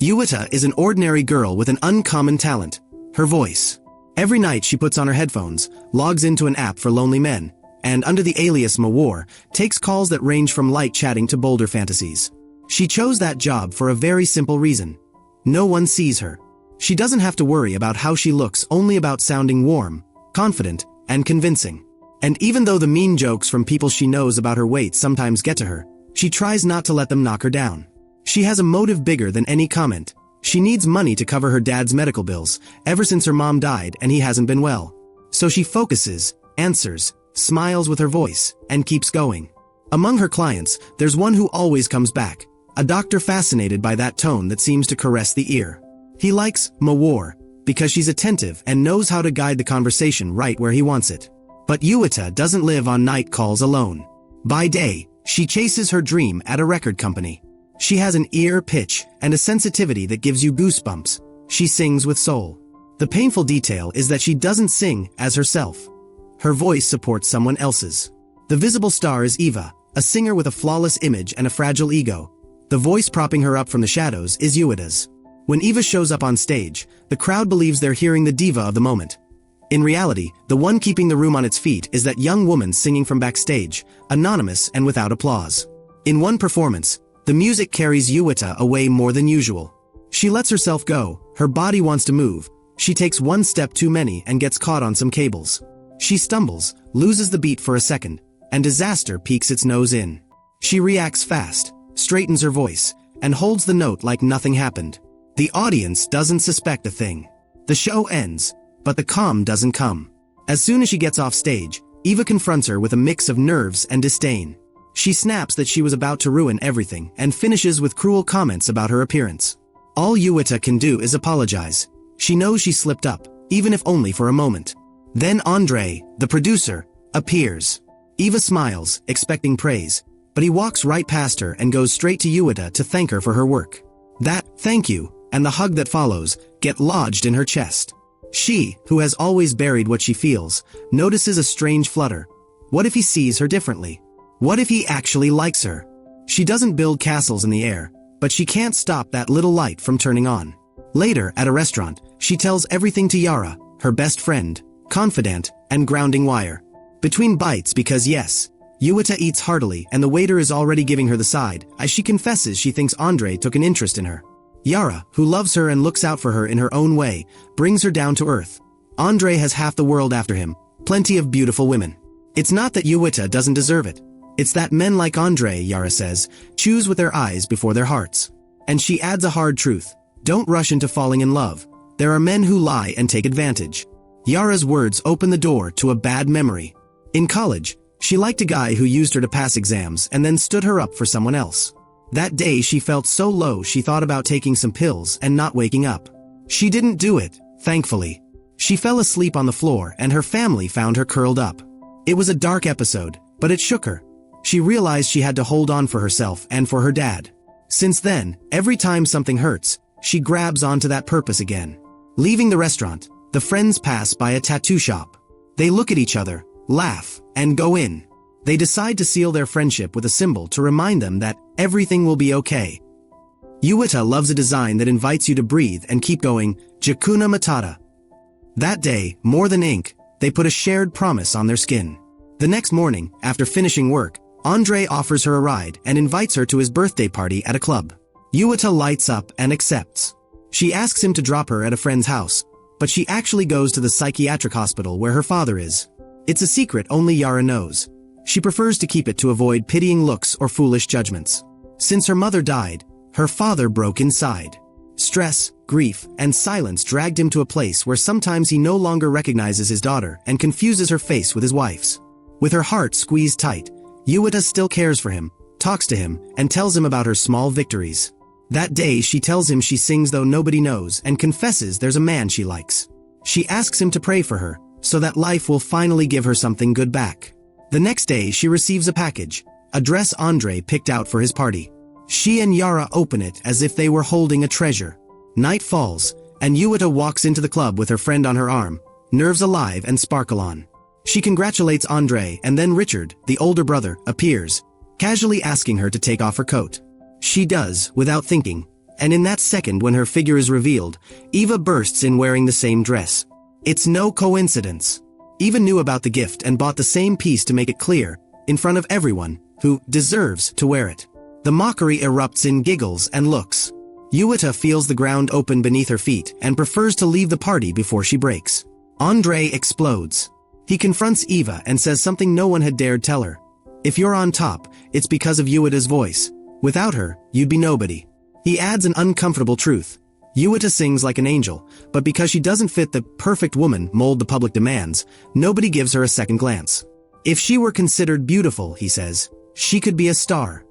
Yuita is an ordinary girl with an uncommon talent, her voice. Every night she puts on her headphones, logs into an app for lonely men, and under the alias Mawar, takes calls that range from light chatting to bolder fantasies. She chose that job for a very simple reason. No one sees her. She doesn't have to worry about how she looks, only about sounding warm, confident, and convincing. And even though the mean jokes from people she knows about her weight sometimes get to her, she tries not to let them knock her down. She has a motive bigger than any comment. She needs money to cover her dad's medical bills, ever since her mom died and he hasn't been well. So she focuses, answers, smiles with her voice, and keeps going. Among her clients, there's one who always comes back, a doctor fascinated by that tone that seems to caress the ear. He likes Mawar because she's attentive and knows how to guide the conversation right where he wants it. But Yuita doesn't live on night calls alone. By day, she chases her dream at a record company. She has an ear pitch and a sensitivity that gives you goosebumps. She sings with soul. The painful detail is that she doesn't sing as herself. Her voice supports someone else's. The visible star is Eva, a singer with a flawless image and a fragile ego. The voice propping her up from the shadows is Yuita's. When Eva shows up on stage, the crowd believes they're hearing the diva of the moment. In reality, the one keeping the room on its feet is that young woman singing from backstage, anonymous and without applause. In one performance, the music carries Yuita away more than usual. She lets herself go, her body wants to move. She takes one step too many and gets caught on some cables. She stumbles, loses the beat for a second, and disaster peeks its nose in. She reacts fast, straightens her voice, and holds the note like nothing happened. The audience doesn't suspect a thing. The show ends, but the calm doesn't come. As soon as she gets off stage, Eva confronts her with a mix of nerves and disdain. She snaps that she was about to ruin everything and finishes with cruel comments about her appearance. All Yuita can do is apologize. She knows she slipped up, even if only for a moment. Then Andre, the producer, appears. Eva smiles, expecting praise, but he walks right past her and goes straight to Yuita to thank her for her work. That "thank you" and the hug that follows get lodged in her chest. She, who has always buried what she feels, notices a strange flutter. What if he sees her differently? What if he actually likes her? She doesn't build castles in the air, but she can't stop that little light from turning on. Later, at a restaurant, she tells everything to Yara, her best friend, confidant, and grounding wire. Between bites because yes, Yuita eats heartily and the waiter is already giving her the side, as she confesses she thinks Andre took an interest in her. Yara, who loves her and looks out for her in her own way, brings her down to earth. Andre has half the world after him, plenty of beautiful women. It's not that Yuita doesn't deserve it. It's that men like Andre, Yara says, choose with their eyes before their hearts. And she adds a hard truth. Don't rush into falling in love. There are men who lie and take advantage. Yara's words open the door to a bad memory. In college, she liked a guy who used her to pass exams and then stood her up for someone else. That day she felt so low she thought about taking some pills and not waking up. She didn't do it, thankfully. She fell asleep on the floor and her family found her curled up. It was a dark episode, but it shook her. She realized she had to hold on for herself and for her dad. Since then, every time something hurts, she grabs onto that purpose again. Leaving the restaurant, the friends pass by a tattoo shop. They look at each other, laugh, and go in. They decide to seal their friendship with a symbol to remind them that everything will be okay. Yuita loves a design that invites you to breathe and keep going, Jakuna Matata. That day, more than ink, they put a shared promise on their skin. The next morning, after finishing work, Andre offers her a ride and invites her to his birthday party at a club. Yuita lights up and accepts. She asks him to drop her at a friend's house, but she actually goes to the psychiatric hospital where her father is. It's a secret only Yara knows. She prefers to keep it to avoid pitying looks or foolish judgments. Since her mother died, her father broke inside. Stress, grief, and silence dragged him to a place where sometimes he no longer recognizes his daughter and confuses her face with his wife's. With her heart squeezed tight, Yuita still cares for him, talks to him, and tells him about her small victories. That day she tells him she sings though nobody knows and confesses there's a man she likes. She asks him to pray for her, so that life will finally give her something good back. The next day she receives a package, a dress Andre picked out for his party. She and Yara open it as if they were holding a treasure. Night falls, and Yuita walks into the club with her friend on her arm, nerves alive and sparkle on. She congratulates Andre and then Richard, the older brother, appears, casually asking her to take off her coat. She does, without thinking, And in that second when her figure is revealed, Eva bursts in wearing the same dress. It's no coincidence. Eva knew about the gift and bought the same piece to make it clear, in front of everyone, who deserves to wear it. The mockery erupts in giggles and looks. Yuita feels the ground open beneath her feet and prefers to leave the party before she breaks. Andre explodes. He confronts Eva and says something no one had dared tell her. If you're on top, it's because of Yuita's voice. Without her, you'd be nobody. He adds an uncomfortable truth. Yuita sings like an angel, but because she doesn't fit the perfect woman mold the public demands, nobody gives her a second glance. If she were considered beautiful, he says, she could be a star.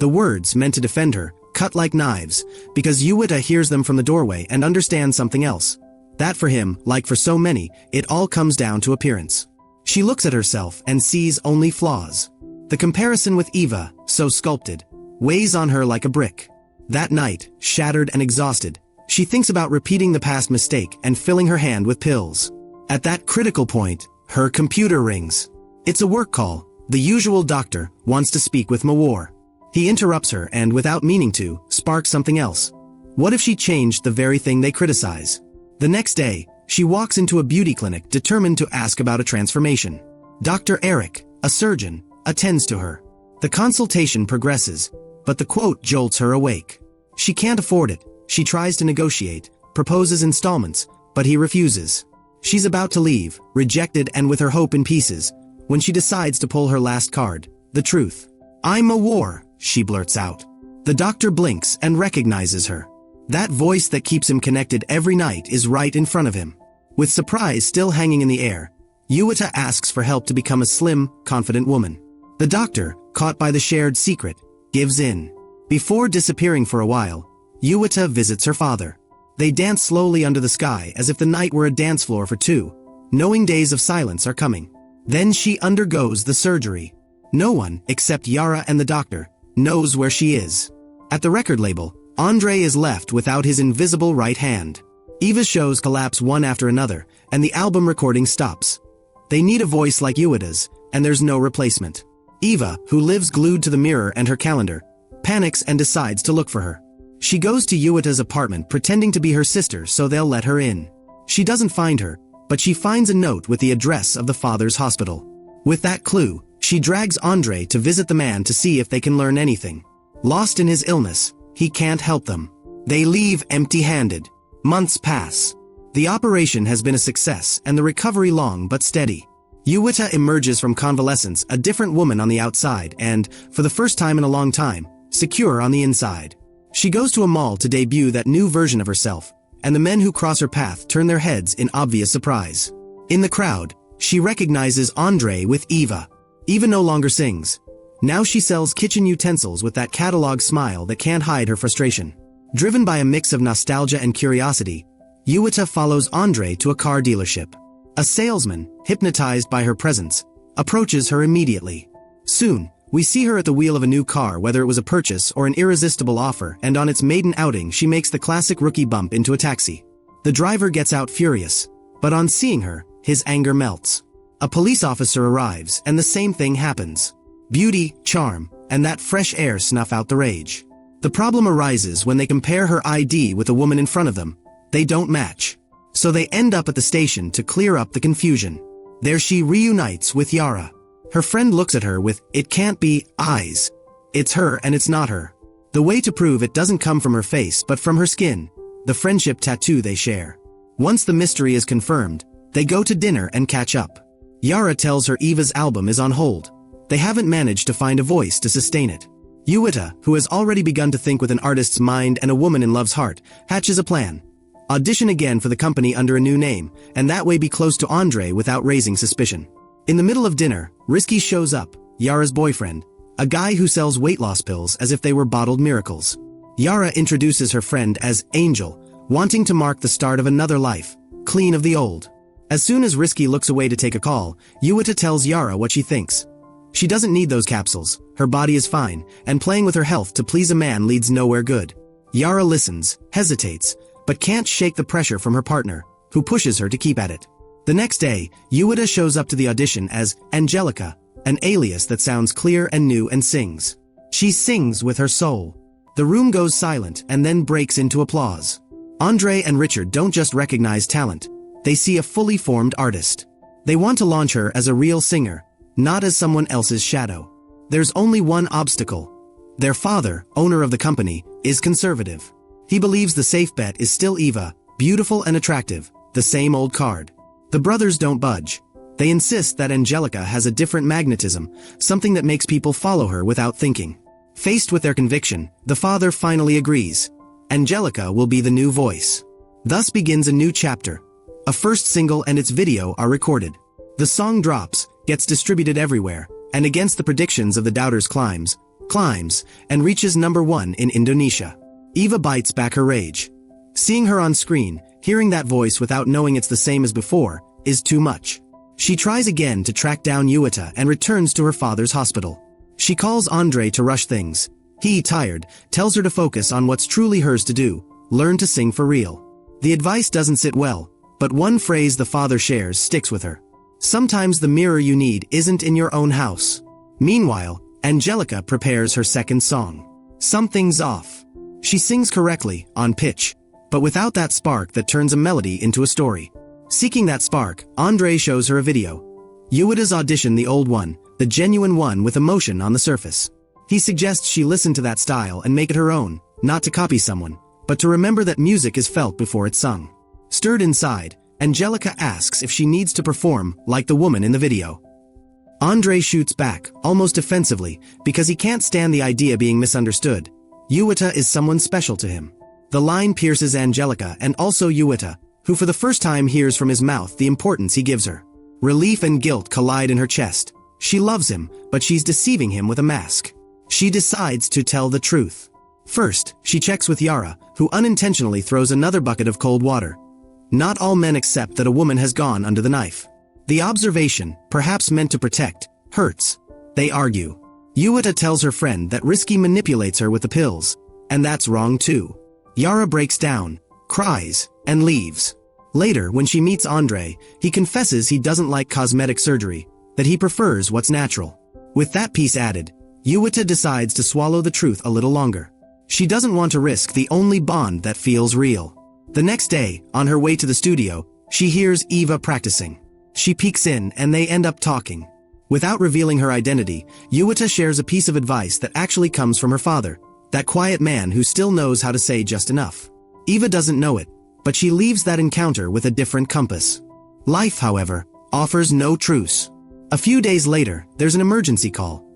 The words, meant to defend her, cut like knives, because Yuita hears them from the doorway and understands something else. That for him, like for so many, it all comes down to appearance. She looks at herself and sees only flaws. The comparison with Eva, so sculpted, weighs on her like a brick. That night, shattered and exhausted, she thinks about repeating the past mistake and filling her hand with pills. At that critical point, her computer rings. It's a work call. The usual doctor wants to speak with Mawar. He interrupts her and, without meaning to, sparks something else. What if she changed the very thing they criticize? The next day, she walks into a beauty clinic determined to ask about a transformation. Dr. Eric, a surgeon, attends to her. The consultation progresses, but the quote jolts her awake. She can't afford it. She tries to negotiate, proposes installments, but he refuses. She's about to leave, rejected and with her hope in pieces, when she decides to pull her last card, the truth. I'm a war, she blurts out. The doctor blinks and recognizes her. That voice that keeps him connected every night is right in front of him. With surprise still hanging in the air, Yuita asks for help to become a slim, confident woman. The doctor, caught by the shared secret, gives in. Before disappearing for a while, Yuita visits her father. They dance slowly under the sky as if the night were a dance floor for two, knowing days of silence are coming. Then she undergoes the surgery. No one, except Yara and the doctor, knows where she is. At the record label, Andre is left without his invisible right hand. Eva's shows collapse one after another, and the album recording stops. They need a voice like Yuita's, and there's no replacement. Eva, who lives glued to the mirror and her calendar, panics and decides to look for her. She goes to Yuita's apartment pretending to be her sister so they'll let her in. She doesn't find her, but she finds a note with the address of the father's hospital. With that clue, she drags Andre to visit the man to see if they can learn anything. Lost in his illness, he can't help them. They leave empty-handed. Months pass. The operation has been a success and the recovery long but steady. Yuita emerges from convalescence a different woman on the outside and, for the first time in a long time, secure on the inside. She goes to a mall to debut that new version of herself, and the men who cross her path turn their heads in obvious surprise. In the crowd, she recognizes Andre with Eva. Eva no longer sings. Now she sells kitchen utensils with that catalog smile that can't hide her frustration. Driven by a mix of nostalgia and curiosity, Yuita follows Andre to a car dealership. A salesman, hypnotized by her presence, approaches her immediately. Soon, we see her at the wheel of a new car, whether it was a purchase or an irresistible offer, and on its maiden outing she makes the classic rookie bump into a taxi. The driver gets out furious, but on seeing her, his anger melts. A police officer arrives, and the same thing happens. Beauty, charm, and that fresh air snuff out the rage. The problem arises when they compare her ID with the woman in front of them. They don't match. So they end up at the station to clear up the confusion. There she reunites with Yara. Her friend looks at her with, "It can't be," eyes. It's her and it's not her. The way to prove it doesn't come from her face but from her skin, the friendship tattoo they share. Once the mystery is confirmed, they go to dinner and catch up. Yara tells her Eva's album is on hold. They haven't managed to find a voice to sustain it. Yuita, who has already begun to think with an artist's mind and a woman in love's heart, hatches a plan. Audition again for the company under a new name, and that way be close to Andre without raising suspicion. In the middle of dinner, Risky shows up, Yara's boyfriend, a guy who sells weight loss pills as if they were bottled miracles. Yara introduces her friend as Angel, wanting to mark the start of another life, clean of the old. As soon as Risky looks away to take a call, Yuita tells Yara what she thinks. She doesn't need those capsules, her body is fine, and playing with her health to please a man leads nowhere good. Yara listens, hesitates, but can't shake the pressure from her partner, who pushes her to keep at it. The next day, Yuita shows up to the audition as Angelica, an alias that sounds clear and new and sings. She sings with her soul. The room goes silent and then breaks into applause. Andre and Richard don't just recognize talent. They see a fully formed artist. They want to launch her as a real singer, not as someone else's shadow. There's only one obstacle. Their father, owner of the company, is conservative. He believes the safe bet is still Eva, beautiful and attractive, the same old card. The brothers don't budge. They insist that Angelica has a different magnetism, something that makes people follow her without thinking. Faced with their conviction, the father finally agrees. Angelica will be the new voice. Thus begins a new chapter. A first single and its video are recorded. The song drops, gets distributed everywhere, and against the predictions of the doubters climbs, and reaches #1 in Indonesia. Eva bites back her rage. Seeing her on screen, hearing that voice without knowing it's the same as before, is too much. She tries again to track down Yuita and returns to her father's hospital. She calls Andre to rush things. He, tired, tells her to focus on what's truly hers to do, learn to sing for real. The advice doesn't sit well, but one phrase the father shares sticks with her. Sometimes the mirror you need isn't in your own house. Meanwhile, Angelica prepares her second song. Something's off. She sings correctly, on pitch, but without that spark that turns a melody into a story. Seeking that spark, Andre shows her a video. Yuita's audition, the old one, the genuine one with emotion on the surface. He suggests she listen to that style and make it her own, not to copy someone, but to remember that music is felt before it's sung. Stirred inside, Angelica asks if she needs to perform like the woman in the video. Andre shoots back, almost offensively, because he can't stand the idea being misunderstood. Yuita is someone special to him. The line pierces Angelica and also Yuita, who for the first time hears from his mouth the importance he gives her. Relief and guilt collide in her chest. She loves him, but she's deceiving him with a mask. She decides to tell the truth. First, she checks with Yara, who unintentionally throws another bucket of cold water. Not all men accept that a woman has gone under the knife. The observation, perhaps meant to protect, hurts. They argue. Yuita tells her friend that Risky manipulates her with the pills, and that's wrong too. Yara breaks down, cries, and leaves. Later, when she meets Andre, he confesses he doesn't like cosmetic surgery, that he prefers what's natural. With that piece added, Yuita decides to swallow the truth a little longer. She doesn't want to risk the only bond that feels real. The next day, on her way to the studio, she hears Eva practicing. She peeks in and they end up talking. Without revealing her identity, Yuita shares a piece of advice that actually comes from her father, that quiet man who still knows how to say just enough. Eva doesn't know it, but she leaves that encounter with a different compass. Life, however, offers no truce. A few days later, there's an emergency call.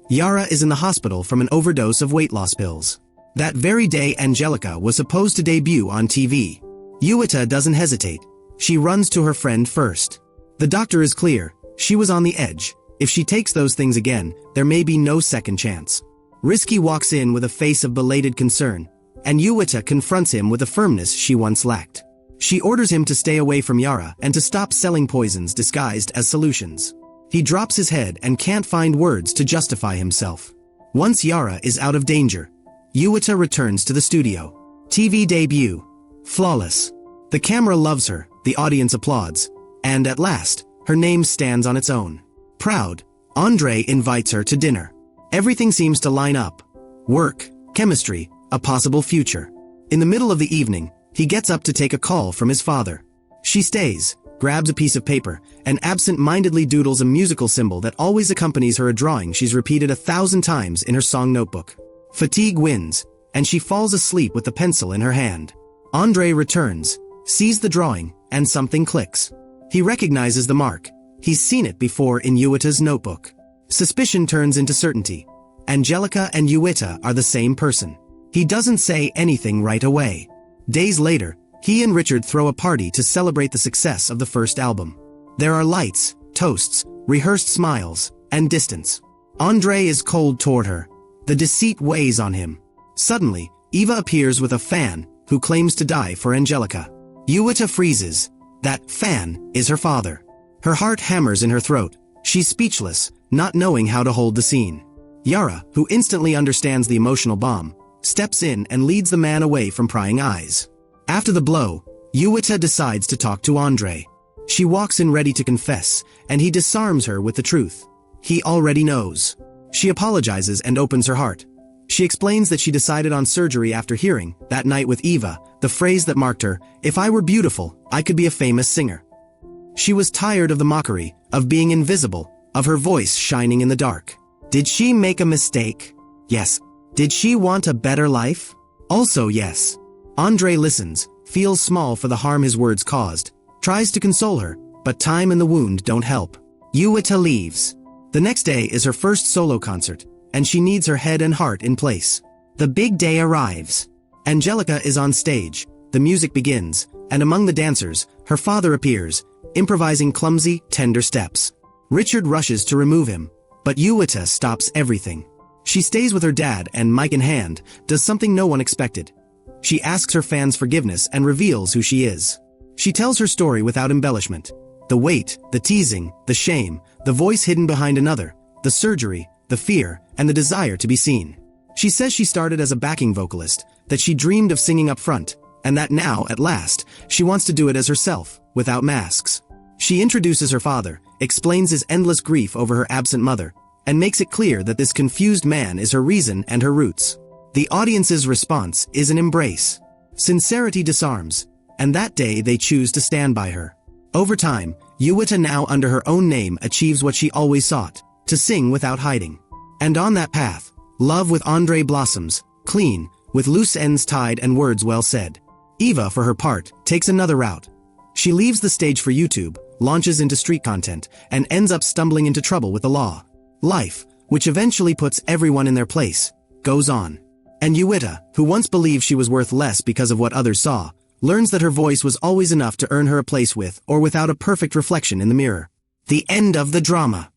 Yara is in the hospital from an overdose of weight loss pills. That very day, Angelica was supposed to debut on TV. Yuita doesn't hesitate. She runs to her friend first. The doctor is clear. She was on the edge. If she takes those things again, there may be no second chance. Risky walks in with a face of belated concern, and Yuita confronts him with a firmness she once lacked. She orders him to stay away from Yara and to stop selling poisons disguised as solutions. He drops his head and can't find words to justify himself. Once Yara is out of danger, Yuita returns to the studio. TV debut. Flawless. The camera loves her, the audience applauds, and at last, her name stands on its own. Proud, Andre invites her to dinner. Everything seems to line up. Work, chemistry, a possible future. In the middle of the evening, he gets up to take a call from his father. She stays, grabs a piece of paper, and absent-mindedly doodles a musical symbol that always accompanies her, a drawing she's repeated 1,000 times in her song notebook. Fatigue wins, and she falls asleep with the pencil in her hand. Andre returns, sees the drawing, and something clicks. He recognizes the mark. He's seen it before in Yuita's notebook. Suspicion turns into certainty. Angelica and Yuita are the same person. He doesn't say anything right away. Days later, he and Richard throw a party to celebrate the success of the first album. There are lights, toasts, rehearsed smiles, and distance. Andre is cold toward her. The deceit weighs on him. Suddenly, Eva appears with a fan, who claims to die for Angelica. Yuita freezes. That fan is her father. Her heart hammers in her throat. She's speechless, not knowing how to hold the scene. Yara, who instantly understands the emotional bomb, steps in and leads the man away from prying eyes. After the blow, Yuita decides to talk to Andre. She walks in ready to confess, and he disarms her with the truth. He already knows. She apologizes and opens her heart. She explains that she decided on surgery after hearing, that night with Eva, the phrase that marked her, "If I were beautiful, I could be a famous singer." She was tired of the mockery, of being invisible, of her voice shining in the dark. Did she make a mistake? Yes. Did she want a better life? Also yes. Andre listens, feels small for the harm his words caused, tries to console her, but time and the wound don't help. Yuita leaves. The next day is her first solo concert, and she needs her head and heart in place. The big day arrives. Angelica is on stage, the music begins, and among the dancers, her father appears, improvising clumsy, tender steps. Richard rushes to remove him, but Yuita stops everything. She stays with her dad and, mic in hand, does something no one expected. She asks her fans forgiveness and reveals who she is. She tells her story without embellishment. The weight, the teasing, the shame, the voice hidden behind another, the surgery, the fear, and the desire to be seen. She says she started as a backing vocalist, that she dreamed of singing up front, and that now, at last, she wants to do it as herself, without masks. She introduces her father, explains his endless grief over her absent mother, and makes it clear that this confused man is her reason and her roots. The audience's response is an embrace. Sincerity disarms, and that day they choose to stand by her. Over time, Yuita, now under her own name, achieves what she always sought, to sing without hiding. And on that path, love with Andre blossoms, clean, with loose ends tied and words well said. Eva, for her part, takes another route. She leaves the stage for YouTube, launches into street content, and ends up stumbling into trouble with the law. Life, which eventually puts everyone in their place, goes on. And Yuita, who once believed she was worth less because of what others saw, learns that her voice was always enough to earn her a place with or without a perfect reflection in the mirror. The end of the drama.